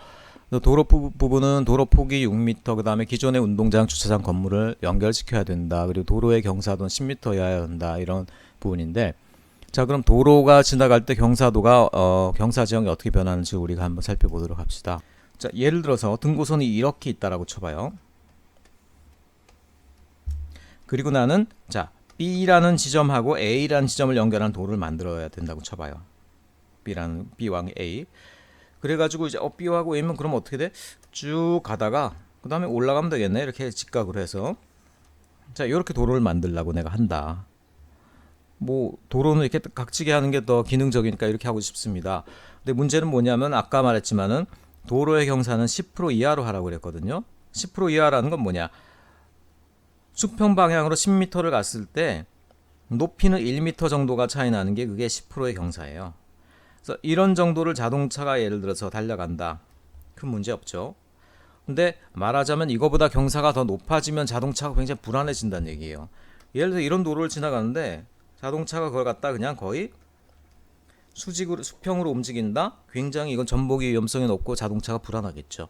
도로 부분은 도로 폭이 6m, 그 다음에 기존의 운동장, 주차장, 건물을 연결시켜야 된다. 그리고 도로의 경사도는 10m여야 한다. 이런 부분인데, 자, 그럼 도로가 지나갈 때 경사도가 경사 지형이 어떻게 변하는지 우리가 한번 살펴보도록 합시다. 자, 예를 들어서 등고선이 이렇게 있다라고 쳐봐요. 그리고 나는 자, B라는 지점하고 A라는 지점을 연결한 도로를 만들어야 된다고 쳐봐요. B랑 A. 그래가지고 이제 B하고 A면 그럼 어떻게 돼? 쭉 가다가 그 다음에 올라가면 되겠네. 이렇게 직각으로 해서 자, 이렇게 도로를 만들려고 내가 한다. 뭐 도로는 이렇게 각지게 하는 게 더 기능적이니까 이렇게 하고 싶습니다. 근데 문제는 뭐냐면 아까 말했지만은 도로의 경사는 10% 이하로 하라고 그랬거든요. 10% 이하라는 건 뭐냐? 수평 방향으로 10m를 갔을 때 높이는 1m 정도가 차이 나는 게 그게 10%의 경사예요. 그래서 이런 정도를 자동차가 예를 들어서 달려간다. 큰 문제 없죠. 근데 말하자면 이거보다 경사가 더 높아지면 자동차가 굉장히 불안해진다는 얘기예요. 예를 들어 이런 도로를 지나가는데 자동차가 그걸 갖다 그냥 거의 수직으로 수평으로 움직인다. 굉장히 이건 전복이 위험성이 높고 자동차가 불안하겠죠.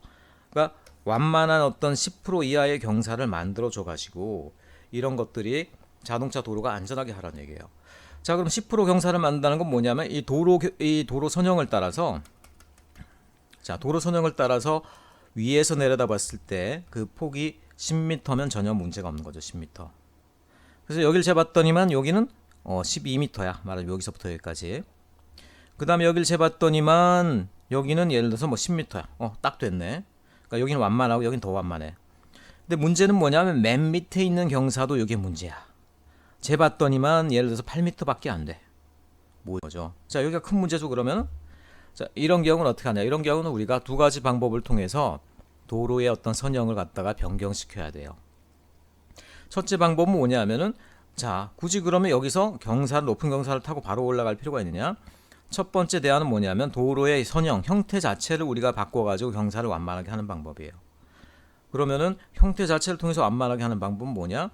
그러니까 완만한 어떤 10% 이하의 경사를 만들어 줘 가지고 이런 것들이 자동차 도로가 안전하게 하라는 얘기예요. 자, 그럼 10% 경사를 만든다는 건 뭐냐면 이 도로 선형을 따라서 자, 도로 선형을 따라서 위에서 내려다 봤을 때 그 폭이 10m면 전혀 문제가 없는 거죠. 10m. 그래서 여기를 재봤더니만 여기는 12m야. 말하자면 여기서부터 여기까지. 그 다음에 여기를 재봤더니만 여기는 예를 들어서 뭐 10m야. 딱 됐네. 그러니까 여기는 완만하고 여기는 더 완만해. 근데 문제는 뭐냐면 맨 밑에 있는 경사도 이게 문제야. 재봤더니만 예를 들어서 8m밖에 안 돼. 뭐죠? 자, 여기가 큰 문제죠. 그러면 자, 이런 경우는 어떻게 하냐? 이런 경우는 우리가 두 가지 방법을 통해서 도로의 어떤 선형을 갖다가 변경시켜야 돼요. 첫째 방법은 뭐냐면은 자, 굳이 그러면 여기서 높은 경사를 타고 바로 올라갈 필요가 있느냐? 첫 번째 대안은 뭐냐면 도로의 선형, 형태 자체를 우리가 바꿔가지고 경사를 완만하게 하는 방법이에요. 그러면은 형태 자체를 통해서 완만하게 하는 방법은 뭐냐?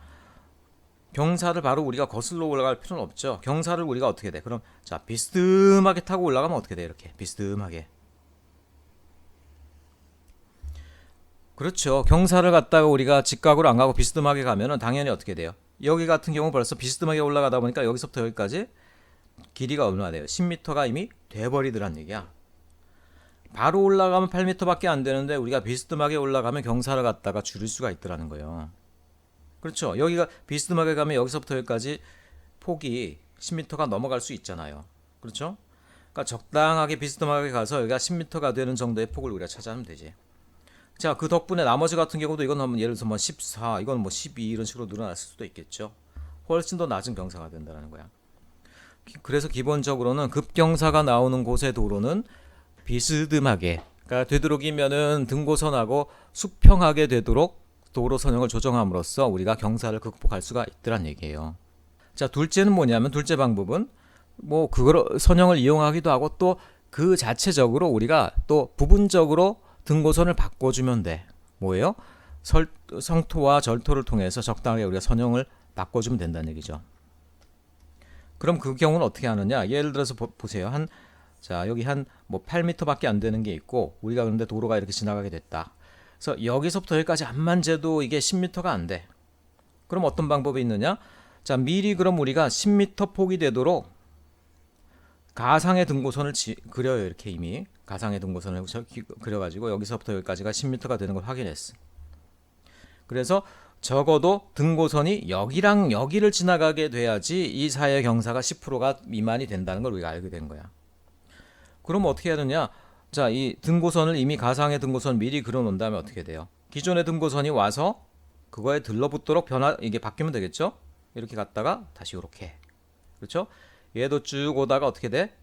경사를 바로 우리가 거슬러 올라갈 필요는 없죠. 경사를 우리가 어떻게 돼? 그럼 자, 비스듬하게 타고 올라가면 어떻게 돼? 이렇게 비스듬하게. 그렇죠. 경사를 갖다가 우리가 직각으로 안 가고 비스듬하게 가면은 당연히 어떻게 돼요? 여기 같은 경우 벌써 비스듬하게 올라가다 보니까 여기서부터 여기까지 길이가 얼마나 돼요? 10m가 이미 돼버리더란 얘기야. 바로 올라가면 8m밖에 안 되는데 우리가 비스듬하게 올라가면 경사를 갖다가 줄일 수가 있더라는 거예요. 그렇죠. 여기가 비스듬하게 가면 여기서부터 여기까지 폭이 10m가 넘어갈 수 있잖아요. 그렇죠? 그러니까 적당하게 비스듬하게 가서 여기가 10m가 되는 정도의 폭을 우리가 찾아내면 되지. 자, 그 덕분에 나머지 같은 경우도 이건 하면 예를 들어서 뭐 14, 이건 뭐 12 이런 식으로 늘어났을 수도 있겠죠. 훨씬 더 낮은 경사가 된다는 거야. 그래서 기본적으로는 급경사가 나오는 곳의 도로는 비스듬하게, 그러니까 되도록이면은 등고선하고 수평하게 되도록 도로 선형을 조정함으로써 우리가 경사를 극복할 수가 있더란 얘기예요. 자, 둘째는 뭐냐면 둘째 방법은 뭐 그걸 선형을 이용하기도 하고 또 그 자체적으로 우리가 또 부분적으로 등고선을 바꿔주면 돼. 뭐예요? 성토와 절토를 통해서 적당하게 우리가 선형을 바꿔주면 된다는 얘기죠. 그럼 그 경우는 어떻게 하느냐? 예를 들어서 보세요. 자, 여기 한 뭐 8m밖에 안 되는 게 있고 우리가 그런데 도로가 이렇게 지나가게 됐다. 그래서 여기서부터 여기까지 암만 재도 이게 10m가 안 돼. 그럼 어떤 방법이 있느냐? 자, 미리 그럼 우리가 10m 폭이 되도록 가상의 등고선을 그려요. 이렇게 이미 가상의 등고선을 그려가지고 여기서부터 여기까지가 10m가 되는 걸 확인했어. 그래서 적어도 등고선이 여기랑 여기를 지나가게 돼야지 이 사이의 경사가 10%가 미만이 된다는 걸 우리가 알게 된 거야. 그럼 어떻게 해야 되냐? 자, 이 등고선을 이미 가상의 등고선 미리 그려놓은 다음에 어떻게 돼요? 기존의 등고선이 와서 그거에 들러붙도록 이게 바뀌면 되겠죠? 이렇게 갔다가 다시 이렇게. 그렇죠? 얘도 쭉 오다가 어떻게 돼?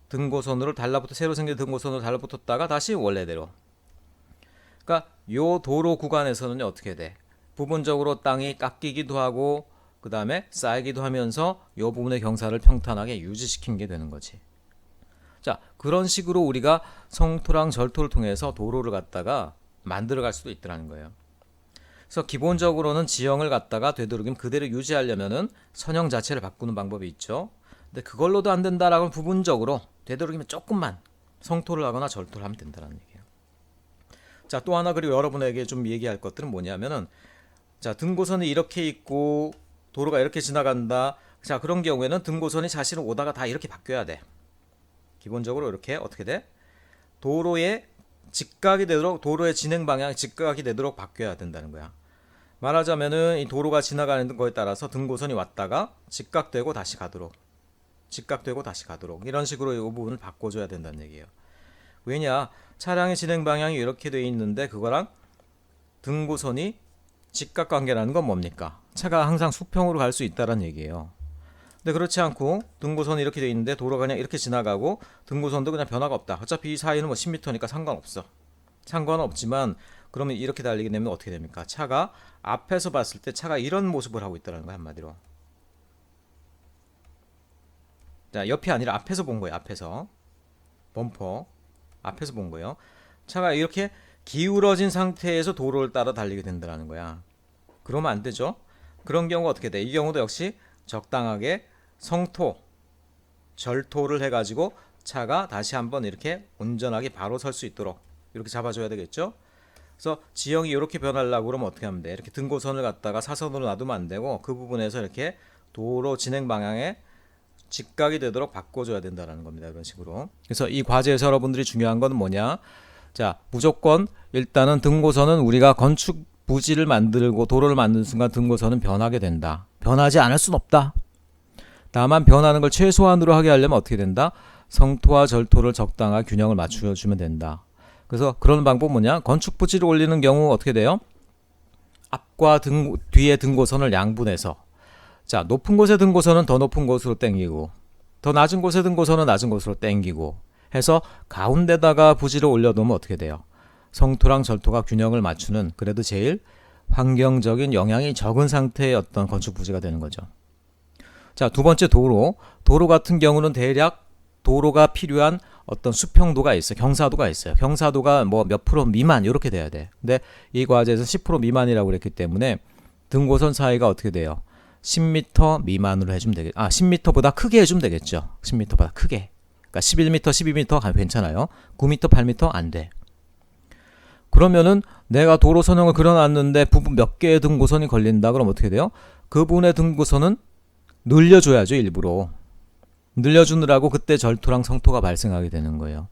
등고선으로 새로 생긴 등고선으로 달라붙었다가 다시 원래대로. 그러니까 요 도로 구간에서는 어떻게 돼? 부분적으로 땅이 깎이기도 하고 그 다음에 쌓이기도 하면서 요 부분의 경사를 평탄하게 유지시킨 게 되는 거지. 자, 그런 식으로 우리가 성토랑 절토를 통해서 도로를 갖다가 만들어갈 수도 있더라는 거예요. 그래서 기본적으로는 지형을 갖다가 되도록이면 그대로 유지하려면은 선형 자체를 바꾸는 방법이 있죠. 근데 그걸로도 안 된다라고 부분적으로 되도록이면 조금만 성토를 하거나 절토를 하면 된다는 얘기예요. 자, 또 하나 그리고 여러분에게 좀 얘기할 것들은 뭐냐면은, 자, 등고선이 이렇게 있고 도로가 이렇게 지나간다. 자, 그런 경우에는 등고선이 사실은 오다가 다 이렇게 바뀌어야 돼. 기본적으로 이렇게 어떻게 돼? 도로에 직각이 되도록, 도로의 진행 방향이 직각이 되도록 바뀌어야 된다는 거야. 말하자면은 이 도로가 지나가는 거에 따라서 등고선이 왔다가 직각되고 다시 가도록, 직각되고 다시 가도록, 이런 식으로 이 부분을 바꿔줘야 된다는 얘기예요. 왜냐, 차량의 진행 방향이 이렇게 돼 있는데 그거랑 등고선이 직각관계라는 건 뭡니까? 차가 항상 수평으로 갈 수 있다는 얘기예요. 근데 그렇지 않고 등고선이 이렇게 돼 있는데 도로가 그냥 이렇게 지나가고 등고선도 그냥 변화가 없다. 어차피 이 사이는 뭐 10m니까 상관없어. 상관은 없지만 그러면 이렇게 달리게 되면 어떻게 됩니까? 차가 앞에서 봤을 때 차가 이런 모습을 하고 있다는 거야, 한마디로. 자, 옆이 아니라 앞에서 본 거예요. 앞에서. 범퍼 앞에서 본 거예요. 차가 이렇게 기울어진 상태에서 도로를 따라 달리게 된다는 거야. 그러면 안 되죠. 그런 경우가 어떻게 돼? 이 경우도 역시 적당하게 성토, 절토를 해가지고 차가 다시 한번 이렇게 온전하게 바로 설 수 있도록 이렇게 잡아줘야 되겠죠. 그래서 지형이 이렇게 변하려고 그러면 어떻게 하면 돼? 이렇게 등고선을 갖다가 사선으로 놔두면 안 되고 그 부분에서 이렇게 도로 진행 방향에 직각이 되도록 바꿔줘야 된다는 겁니다. 이런 식으로. 그래서 이 과제에서 여러분들이 중요한 건 뭐냐? 자, 무조건 일단은 등고선은 우리가 건축 부지를 만들고 도로를 만드는 순간 등고선은 변하게 된다. 변하지 않을 순 없다. 다만 변하는 걸 최소한으로 하게 하려면 어떻게 된다? 성토와 절토를 적당한 균형을 맞춰주면 된다. 그래서 그런 방법 뭐냐? 건축 부지를 올리는 경우 어떻게 돼요? 앞과 뒤에 등고선을 양분해서, 자, 높은 곳의 등고선은 더 높은 곳으로 당기고 더 낮은 곳의 등고선은 낮은 곳으로 당기고 해서 가운데다가 부지를 올려놓으면 어떻게 돼요? 성토랑 절토가 균형을 맞추는, 그래도 제일 환경적인 영향이 적은 상태의 어떤 건축 부지가 되는 거죠. 자, 두 번째 도로. 도로 같은 경우는 대략 도로가 필요한 어떤 수평도가 있어요. 경사도가 있어요. 경사도가 뭐 몇 프로 미만 이렇게 돼야 돼. 근데 이 과제에서 10% 미만이라고 그랬기 때문에 등고선 사이가 어떻게 돼요? 10m 미만으로 해주면 되겠. 10m보다 크게 해주면 되겠죠. 10m보다 크게. 그러니까 11m, 12m 괜찮아요. 9m, 8m 안 돼. 그러면은 내가 도로 선형을 그려놨는데 부분 몇 개의 등고선이 걸린다. 그럼 어떻게 돼요? 그 부분의 등고선은 늘려줘야죠. 일부러. 늘려주느라고 그때 절토랑 성토가 발생하게 되는 거예요.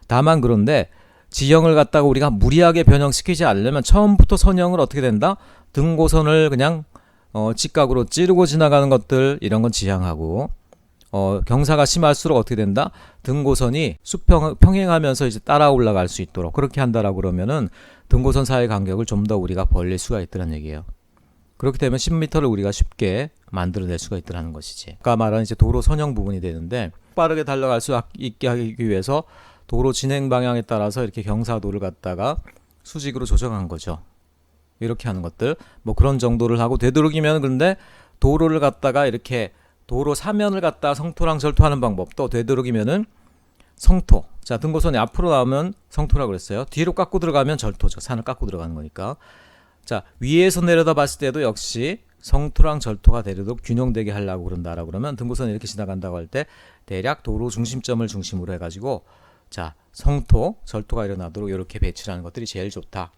다만 그런데 지형을 갖다가 우리가 무리하게 변형시키지 않으려면 처음부터 선형을 어떻게 된다? 등고선을 그냥 직각으로 찌르고 지나가는 것들, 이런 건 지향하고, 경사가 심할수록 어떻게 된다? 등고선이 평행하면서 이제 따라 올라갈 수 있도록 그렇게 한다라고 그러면은 등고선 사이의 간격을 좀 더 우리가 벌릴 수가 있다는 얘기예요. 그렇게 되면 10m를 우리가 쉽게 만들어낼 수가 있다는 것이지. 아까 말한 이제 도로 선형 부분이 되는데, 빠르게 달려갈 수 있게 하기 위해서 도로 진행 방향에 따라서 이렇게 경사도를 갖다가 수직으로 조정한 거죠. 이렇게 하는 것들, 뭐 그런 정도를 하고, 되도록이면 근데 도로를 갖다가 이렇게 도로 사면을 갖다 성토랑 절토하는 방법도 되도록이면은 성토. 자, 등고선이 앞으로 나오면 성토라고 그랬어요. 뒤로 깎고 들어가면 절토죠. 산을 깎고 들어가는 거니까. 자, 위에서 내려다 봤을 때도 역시 성토랑 절토가 되도록 균형되게 하려고 그런다라고 그러면 등고선이 이렇게 지나간다고 할 때 대략 도로 중심점을 중심으로 해가지고, 자, 성토, 절토가 일어나도록 이렇게 배치하는 것들이 제일 좋다.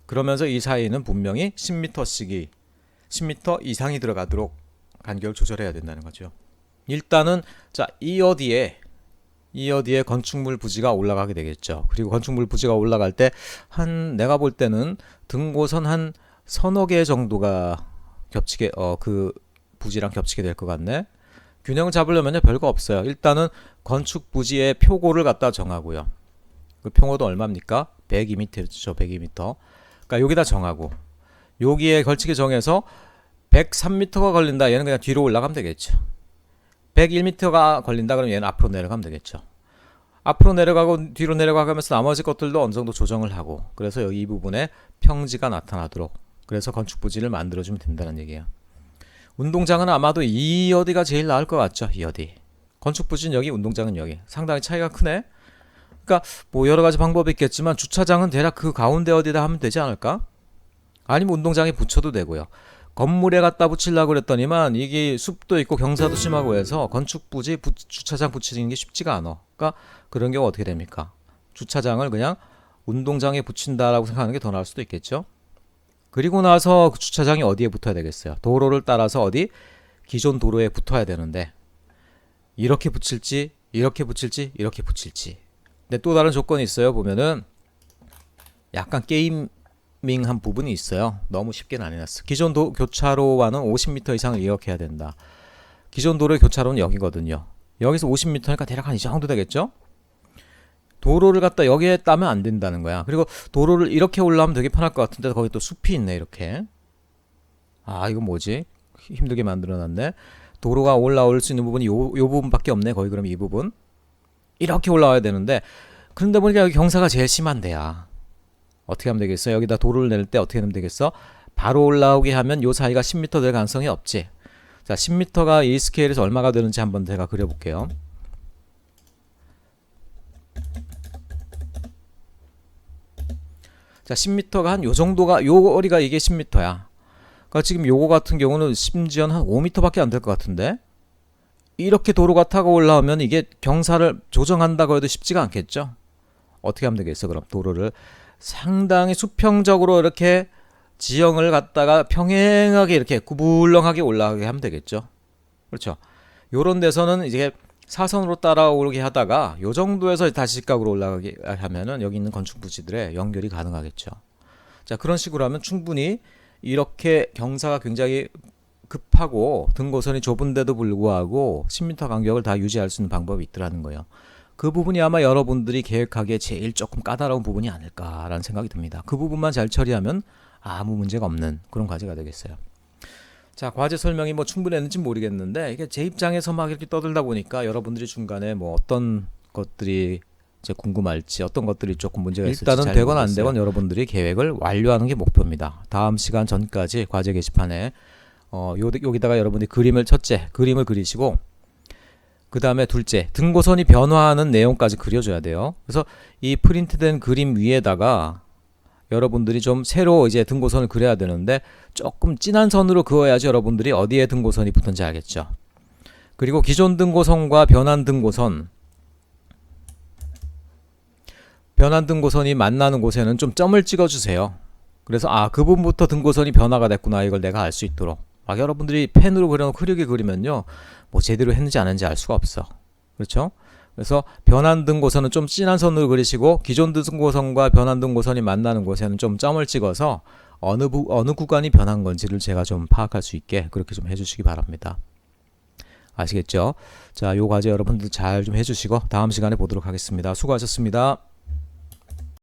그러면서 이 사이는 분명히 10m씩이 10m 이상이 들어가도록 간격을 조절해야 된다는 거죠. 일단은 자, 이 어디에 건축물 부지가 올라가게 되겠죠. 그리고 건축물 부지가 올라갈 때 내가 볼 때는 등고선 한 서너 개 정도가 겹치게 그 부지랑 겹치게 될 것 같네. 균형을 잡으려면 별거 없어요. 일단은 건축 부지의 표고를 갖다 정하고요. 그 표고도 얼마입니까? 102m죠. 102m. 그러니까 여기다 정하고, 여기에 걸치게 정해서 103m가 걸린다. 얘는 그냥 뒤로 올라가면 되겠죠. 101m가 걸린다. 그러면 얘는 앞으로 내려가면 되겠죠. 앞으로 내려가고 뒤로 내려가면서 나머지 것들도 어느 정도 조정을 하고, 그래서 여기 이 부분에 평지가 나타나도록, 그래서 건축 부지를 만들어주면 된다는 얘기예요. 운동장은 아마도 이 어디가 제일 나을 것 같죠. 이 어디. 건축 부지는 여기, 운동장은 여기. 상당히 차이가 크네. 그러니까 뭐 여러 가지 방법이 있겠지만 주차장은 대략 그 가운데 어디다 하면 되지 않을까? 아니면 운동장에 붙여도 되고요. 건물에 갖다 붙이려고 그랬더니만 이게 숲도 있고 경사도 심하고 해서 건축 부지 주차장 붙이는 게 쉽지가 않아. 그러니까 그런 경우 어떻게 됩니까? 주차장을 그냥 운동장에 붙인다라고 생각하는 게 더 나을 수도 있겠죠. 그리고 나서 그 주차장이 어디에 붙어야 되겠어요? 도로를 따라서 어디? 기존 도로에 붙어야 되는데 이렇게 붙일지 이렇게 붙일지 이렇게 붙일지. 근데 또 다른 조건이 있어요. 보면은 약간 게이밍한 부분이 있어요. 너무 쉽게는 안 해놨어. 기존 교차로와는 50m 이상을 이렇게 해야 된다. 기존 도로의 교차로는 여기거든요. 여기서 50m니까 대략 한 이 정도 되겠죠? 도로를 갖다 여기에 따면 안 된다는 거야. 그리고 도로를 이렇게 올라오면 되게 편할 것 같은데 거기 또 숲이 있네 이렇게. 아 이거 뭐지? 힘들게 만들어놨네. 도로가 올라올 수 있는 부분이 요 부분밖에 없네. 거의 그럼 이 부분 이렇게 올라와야 되는데 그런데 보니까 여기 경사가 제일 심한 데야. 어떻게 하면 되겠어? 여기다 도로를 낼 때 어떻게 하면 되겠어? 바로 올라오게 하면 요 사이가 10m 될 가능성이 없지. 자 10m가 이 스케일에서 얼마가 되는지 한번 제가 그려볼게요. 자 10m가 한 요 정도가 요 거리가 이게 10m야. 그러니까 지금 요거 같은 경우는 심지어 한 5m밖에 안 될 것 같은데 이렇게 도로가 타고 올라오면 이게 경사를 조정한다고 해도 쉽지가 않겠죠. 어떻게 하면 되겠어? 그럼 도로를 상당히 수평적으로 이렇게 지형을 갖다가 평행하게 이렇게 구불렁하게 올라가게 하면 되겠죠. 그렇죠. 요런 데서는 이제 사선으로 따라오게 하다가 요 정도에서 다시 직각으로 올라가게 하면은 여기 있는 건축 부지들의 연결이 가능하겠죠. 자 그런 식으로 하면 충분히 이렇게 경사가 굉장히 급하고 등고선이 좁은데도 불구하고 10m 간격을 다 유지할 수 있는 방법이 있더라는 거예요. 그 부분이 아마 여러분들이 계획하기에 제일 조금 까다로운 부분이 아닐까라는 생각이 듭니다. 그 부분만 잘 처리하면 아무 문제가 없는 그런 과제가 되겠어요. 자 과제 설명이 뭐 충분했는지 모르겠는데 이게 제 입장에서 막 이렇게 떠들다 보니까 여러분들이 중간에 뭐 어떤 것들이 이제 궁금할지 어떤 것들이 조금 문제가 있을지 일단은 되건 안 되건 여러분들이 계획을 완료하는 게 목표입니다. 다음 시간 전까지 과제 게시판에 여기다가 여러분들이 그림을 첫째 그림을 그리시고 그 다음에 둘째 등고선이 변화하는 내용까지 그려줘야 돼요. 그래서 이 프린트된 그림 위에다가 여러분들이 좀 새로 이제 등고선을 그려야 되는데 조금 진한 선으로 그어야지 여러분들이 어디에 등고선이 붙은지 알겠죠. 그리고 기존 등고선과 변환 등고선이 만나는 곳에는 좀 점을 찍어주세요. 그래서 그 부분부터 등고선이 변화가 됐구나 이걸 내가 알 수 있도록. 막 여러분들이 펜으로 그려놓고 흐리게 그리면요 뭐 제대로 했는지 안 했는지 알 수가 없어. 그렇죠? 그래서 변환 등고선은 좀 진한 선으로 그리시고 기존 등고선과 변환 등고선이 만나는 곳에는 좀 점을 찍어서 어느 구간이 변한 건지를 제가 좀 파악할 수 있게 그렇게 좀 해주시기 바랍니다. 아시겠죠? 자, 요 과제 여러분들 잘 좀 해주시고 다음 시간에 보도록 하겠습니다. 수고하셨습니다.